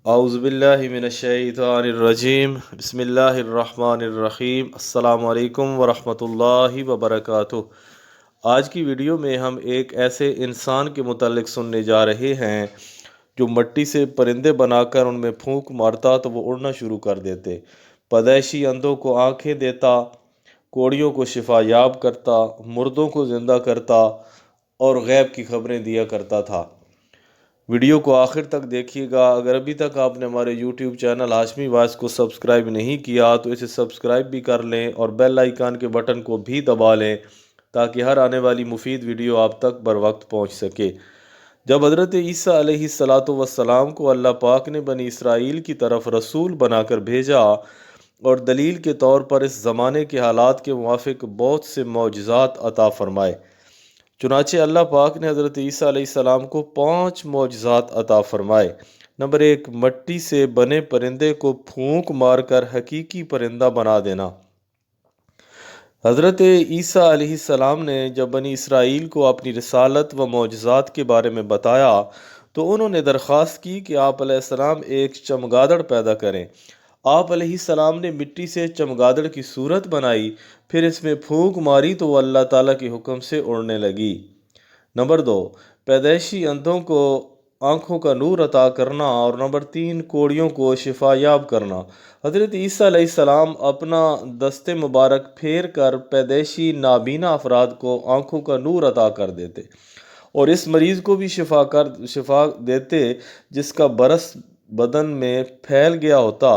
اعوذ باللہ من الشیطان الرجیم بسم اللہ الرحمن الرحیم السلام علیکم ورحمۃ اللہ وبرکاتہ۔ آج کی ویڈیو میں ہم ایک ایسے انسان کے متعلق سننے جا رہے ہیں جو مٹی سے پرندے بنا کر ان میں پھونک مارتا تو وہ اڑنا شروع کر دیتے، پیدائشی اندھوں کو آنکھیں دیتا، کوڑیوں کو شفا یاب کرتا، مردوں کو زندہ کرتا اور غیب کی خبریں دیا کرتا تھا۔ ویڈیو کو آخر تک دیکھیے گا۔ اگر ابھی تک آپ نے ہمارے یوٹیوب چینل ہاشمی وائس کو سبسکرائب نہیں کیا تو اسے سبسکرائب بھی کر لیں اور بیل آئیکن کے بٹن کو بھی دبا لیں تاکہ ہر آنے والی مفید ویڈیو آپ تک بر وقت پہنچ سکے۔ جب حضرت عیسیٰ علیہ السلام کو اللہ پاک نے بنی اسرائیل کی طرف رسول بنا کر بھیجا اور دلیل کے طور پر اس زمانے کے حالات کے موافق بہت سے معجزات عطا فرمائے، چنانچہ اللہ پاک نے حضرت عیسیٰ علیہ السلام کو 5 معجزات عطا فرمائے۔ نمبر 1، مٹی سے بنے پرندے کو پھونک مار کر حقیقی پرندہ بنا دینا۔ حضرت عیسیٰ علیہ السلام نے جب بنی اسرائیل کو اپنی رسالت و معجزات کے بارے میں بتایا تو انہوں نے درخواست کی کہ آپ علیہ السلام ایک چمگادڑ پیدا کریں۔ آپ علیہ السلام نے مٹی سے چمگادڑ کی صورت بنائی، پھر اس میں پھونک ماری تو وہ اللہ تعالیٰ کے حکم سے اڑنے لگی۔ نمبر 2، پیدائشی اندھوں کو آنکھوں کا نور عطا کرنا اور نمبر 3، کوڑیوں کو شفا یاب کرنا۔ حضرت عیسیٰ علیہ السلام اپنا دست مبارک پھیر کر پیدائشی نابینا افراد کو آنکھوں کا نور عطا کر دیتے اور اس مریض کو بھی شفا دیتے جس کا برس بدن میں پھیل گیا ہوتا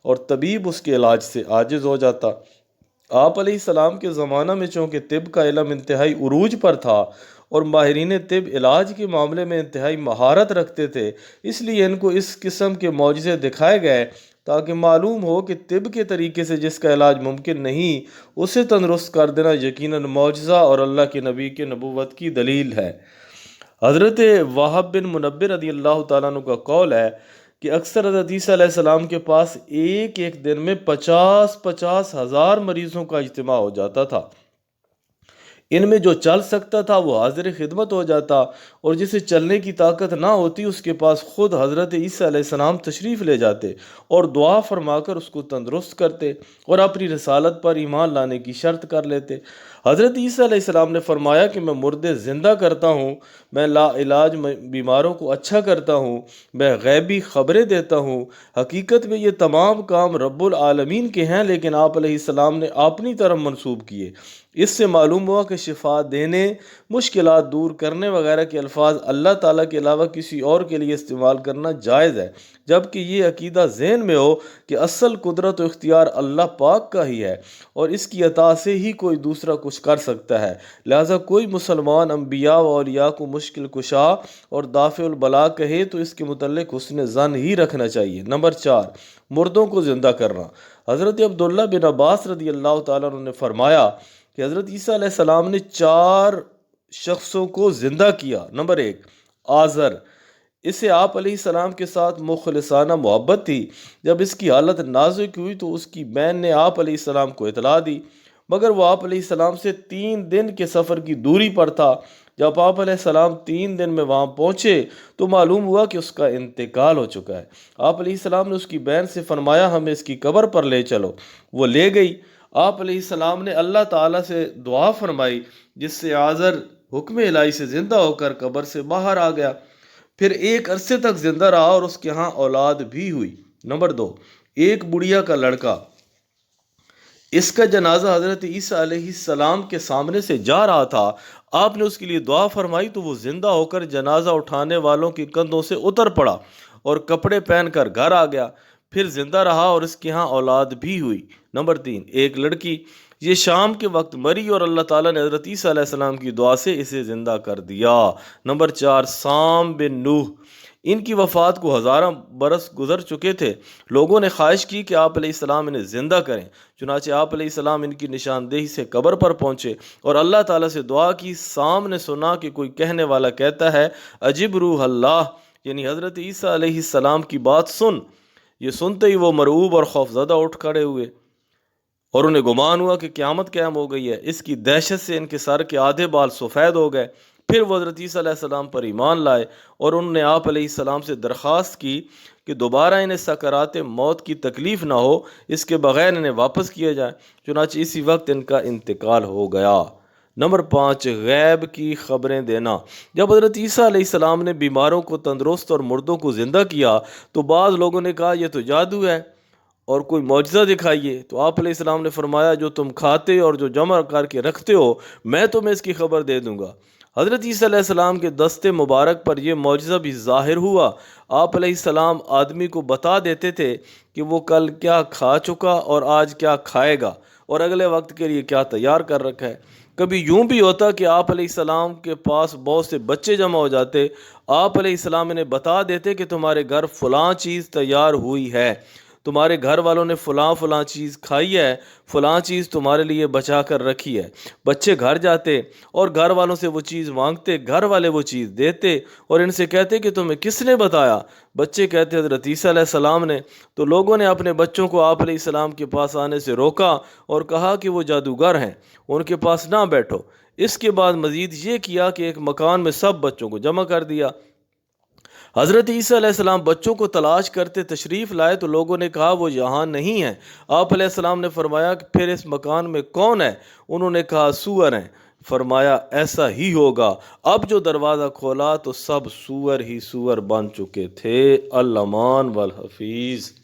اور طبیب اس کے علاج سے عاجز ہو جاتا۔ آپ علیہ السلام کے زمانہ میں چونکہ طب کا علم انتہائی عروج پر تھا اور ماہرین طب علاج کے معاملے میں انتہائی مہارت رکھتے تھے، اس لیے ان کو اس قسم کے معجزے دکھائے گئے تاکہ معلوم ہو کہ طب کے طریقے سے جس کا علاج ممکن نہیں اسے تندرست کر دینا یقیناً معجزہ اور اللہ کے نبی کے نبوت کی دلیل ہے۔ حضرت وہب بن منبہ رضی اللہ تعالیٰ عنہ کا قول ہے کہ اکثر حضرت عیسیٰ علیہ السلام کے پاس ایک دن میں 50 ہزار مریضوں کا اجتماع ہو جاتا تھا۔ ان میں جو چل سکتا تھا وہ حاضر خدمت ہو جاتا اور جسے چلنے کی طاقت نہ ہوتی اس کے پاس خود حضرت عیسیٰ علیہ السلام تشریف لے جاتے اور دعا فرما کر اس کو تندرست کرتے اور اپنی رسالت پر ایمان لانے کی شرط کر لیتے۔ حضرت عیسیٰ علیہ السلام نے فرمایا کہ میں مردے زندہ کرتا ہوں، میں لا علاج بیماروں کو اچھا کرتا ہوں، میں غیبی خبریں دیتا ہوں۔ حقیقت میں یہ تمام کام رب العالمین کے ہیں لیکن آپ علیہ السلام نے اپنی طرف منسوب کیے۔ اس سے معلوم ہوا کہ شفا دینے، مشکلات دور کرنے وغیرہ کے الفاظ اللہ تعالیٰ کے علاوہ کسی اور کے لیے استعمال کرنا جائز ہے، جبکہ یہ عقیدہ ذہن میں ہو کہ اصل قدرت و اختیار اللہ پاک کا ہی ہے اور اس کی عطا سے ہی کوئی دوسرا کچھ کر سکتا ہے۔ لہٰذا کوئی مسلمان انبیاء و اولیاء کو مشکل کشا اور دافع البلا کہے تو اس کے متعلق حسن ظن ہی رکھنا چاہیے۔ نمبر 4، مردوں کو زندہ کرنا۔ حضرت عبداللہ بن عباس رضی اللہ تعالیٰ عنہ نے فرمایا کہ حضرت عیسیٰ علیہ السلام نے 4 شخصوں کو زندہ کیا۔ نمبر 1، آزر، اسے آپ علیہ السلام کے ساتھ مخلصانہ محبت تھی۔ جب اس کی حالت نازک ہوئی تو اس کی بہن نے آپ علیہ السلام کو اطلاع دی، مگر وہ آپ علیہ السلام سے 3 دن کے سفر کی دوری پر تھا۔ جب آپ علیہ السلام 3 دن میں وہاں پہنچے تو معلوم ہوا کہ اس کا انتقال ہو چکا ہے۔ آپ علیہ السلام نے اس کی بہن سے فرمایا ہمیں اس کی قبر پر لے چلو۔ وہ لے گئی۔ آپ علیہ السلام نے اللہ تعالیٰ سے دعا فرمائی جس سے آزر حکم الہی سے زندہ ہو کر قبر سے باہر آ گیا، پھر ایک عرصے تک زندہ رہا اور اس کے ہاں اولاد بھی ہوئی۔ نمبر 2، ایک بڑھیا کا لڑکا، اس کا جنازہ حضرت عیسیٰ علیہ السلام کے سامنے سے جا رہا تھا، آپ نے اس کے لیے دعا فرمائی تو وہ زندہ ہو کر جنازہ اٹھانے والوں کے کندھوں سے اتر پڑا اور کپڑے پہن کر گھر آ گیا، پھر زندہ رہا اور اس کے ہاں اولاد بھی ہوئی۔ نمبر 3، ایک لڑکی، یہ شام کے وقت مری اور اللہ تعالیٰ نے حضرت عیسیٰ علیہ السلام کی دعا سے اسے زندہ کر دیا۔ نمبر 4، سام بن نوح، ان کی وفات کو 1000 برس گزر چکے تھے۔ لوگوں نے خواہش کی کہ آپ علیہ السلام انہیں زندہ کریں، چنانچہ آپ علیہ السلام ان کی نشاندہی سے قبر پر پہنچے اور اللہ تعالیٰ سے دعا کی۔ سام نے سنا کہ کوئی کہنے والا کہتا ہے عجب روح اللہ، یعنی حضرت عیسیٰ علیہ السلام کی بات سن۔ یہ سنتے ہی وہ مرعوب اور خوفزدہ اٹھ کھڑے ہوئے اور انہیں گمان ہوا کہ قیامت قائم ہو گئی ہے۔ اس کی دہشت سے ان کے سر کے آدھے بال سفید ہو گئے۔ پھر وہ حضرت عیسیٰ علیہ السلام پر ایمان لائے اور انہوں نے آپ علیہ السلام سے درخواست کی کہ دوبارہ انہیں سکرات موت کی تکلیف نہ ہو، اس کے بغیر انہیں واپس کیا جائے۔ چنانچہ اسی وقت ان کا انتقال ہو گیا۔ نمبر 5، غیب کی خبریں دینا۔ جب حضرت عیسیٰ علیہ السلام نے بیماروں کو تندرست اور مردوں کو زندہ کیا تو بعض لوگوں نے کہا یہ تو جادو ہے اور کوئی معجزہ دکھائیے۔ تو آپ علیہ السلام نے فرمایا جو تم کھاتے اور جو جمع کر کے رکھتے ہو میں تمہیں اس کی خبر دے دوں گا۔ حضرت عیسیٰ علیہ السلام کے دست مبارک پر یہ معجزہ بھی ظاہر ہوا۔ آپ علیہ السلام آدمی کو بتا دیتے تھے کہ وہ کل کیا کھا چکا اور آج کیا کھائے گا اور اگلے وقت کے لیے کیا تیار کر رکھا ہے۔ کبھی یوں بھی ہوتا کہ آپ علیہ السلام کے پاس بہت سے بچے جمع ہو جاتے، آپ علیہ السلام انہیں بتا دیتے کہ تمہارے گھر فلاں چیز تیار ہوئی ہے، تمہارے گھر والوں نے فلاں فلاں چیز کھائی ہے، فلاں چیز تمہارے لیے بچا کر رکھی ہے۔ بچے گھر جاتے اور گھر والوں سے وہ چیز مانگتے، گھر والے وہ چیز دیتے اور ان سے کہتے کہ تمہیں کس نے بتایا؟ بچے کہتے حضرت عیسیٰ علیہ السلام نے۔ تو لوگوں نے اپنے بچوں کو آپ علیہ السلام کے پاس آنے سے روکا اور کہا کہ وہ جادوگر ہیں، ان کے پاس نہ بیٹھو۔ اس کے بعد مزید یہ کیا کہ ایک مکان میں سب بچوں کو جمع کر دیا۔ حضرت عیسیٰ علیہ السلام بچوں کو تلاش کرتے تشریف لائے تو لوگوں نے کہا وہ یہاں نہیں ہیں۔ آپ علیہ السلام نے فرمایا کہ پھر اس مکان میں کون ہے؟ انہوں نے کہا سور ہیں۔ فرمایا ایسا ہی ہوگا۔ اب جو دروازہ کھولا تو سب سور ہی سور بن چکے تھے۔ الامان والحفیظ۔